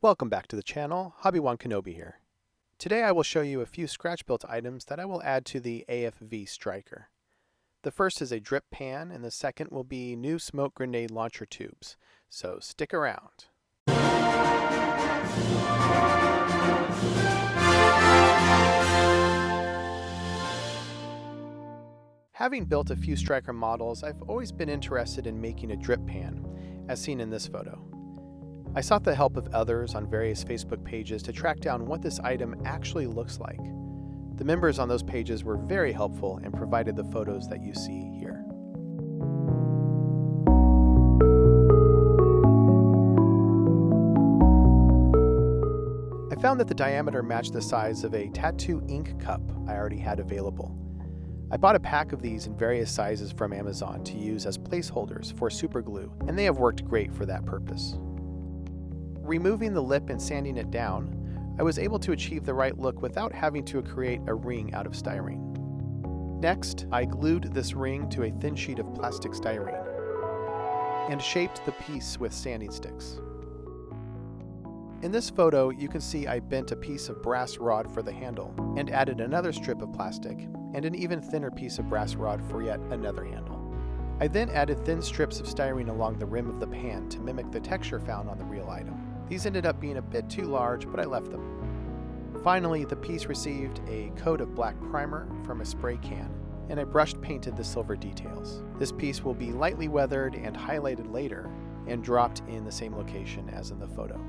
Welcome back to the channel, Hobby1 Kenobi here. Today I will show you a few Scratchbuilt items that I will add to the AFV Stryker. The first is a drip pan and the second will be new smoke grenade launcher tubes, so stick around. Having built a few Stryker models, I've always been interested in making a drip pan, as seen in this photo. I sought the help of others on various Facebook pages to track down what this item actually looks like. The members on those pages were very helpful and provided the photos that you see here. I found that the diameter matched the size of a tattoo ink cup I already had available. I bought a pack of these in various sizes from Amazon to use as placeholders for super glue, and they have worked great for that purpose. Removing the lip and sanding it down, I was able to achieve the right look without having to create a ring out of styrene. Next, I glued this ring to a thin sheet of plastic styrene and shaped the piece with sanding sticks. In this photo, you can see I bent a piece of brass rod for the handle and added another strip of plastic and an even thinner piece of brass rod for yet another handle. I then added thin strips of styrene along the rim of the pan to mimic the texture found on the real item. These ended up being a bit too large, but I left them. Finally, the piece received a coat of black primer from a spray can, and I brushed painted the silver details. This piece will be lightly weathered and highlighted later and dropped in the same location as in the photo.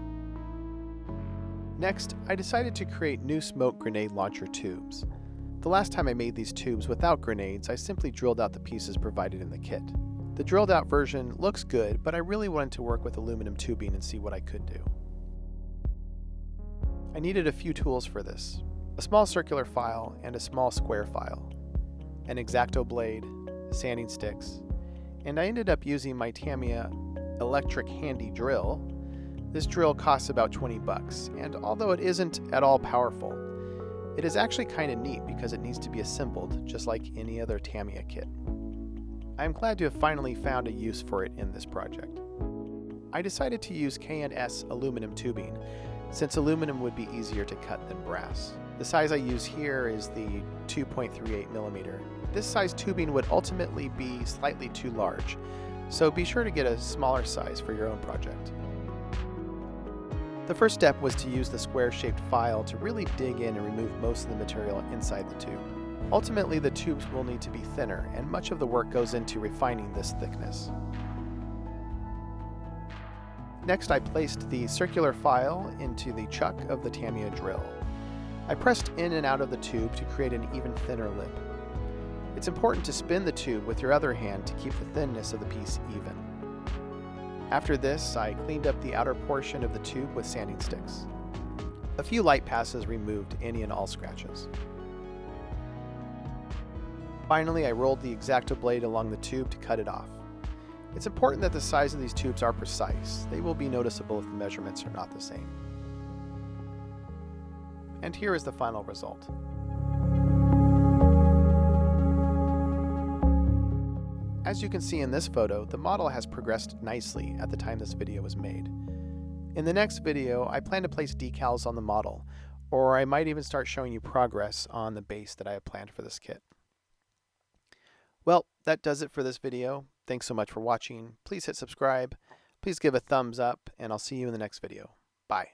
Next, I decided to create new smoke grenade launcher tubes. The last time I made these tubes without grenades, I simply drilled out the pieces provided in the kit. The drilled out version looks good, but I really wanted to work with aluminum tubing and see what I could do. I needed a few tools for this: a small circular file and a small square file, an X-Acto blade, sanding sticks, and I ended up using my Tamiya electric handy drill. This drill costs about 20 bucks, and although it isn't at all powerful, it is actually kind of neat because it needs to be assembled just like any other Tamiya kit. I am glad to have finally found a use for it in this project. I decided to use K&S aluminum tubing since aluminum would be easier to cut than brass. The size I use here is the 2.38mm. This size tubing would ultimately be slightly too large, so be sure to get a smaller size for your own project. The first step was to use the square-shaped file to really dig in and remove most of the material inside the tube. Ultimately, the tubes will need to be thinner, and much of the work goes into refining this thickness. Next, I placed the circular file into the chuck of the Tamiya drill. I pressed in and out of the tube to create an even thinner lip. It's important to spin the tube with your other hand to keep the thinness of the piece even. After this, I cleaned up the outer portion of the tube with sanding sticks. A few light passes removed any and all scratches. Finally, I rolled the X-Acto blade along the tube to cut it off. It's important that the size of these tubes are precise. They will be noticeable if the measurements are not the same. And here is the final result. As you can see in this photo, the model has progressed nicely at the time this video was made. In the next video, I plan to place decals on the model, or I might even start showing you progress on the base that I have planned for this kit. Well, that does it for this video. Thanks so much for watching. Please hit subscribe, please give a thumbs up, and I'll see you in the next video. Bye.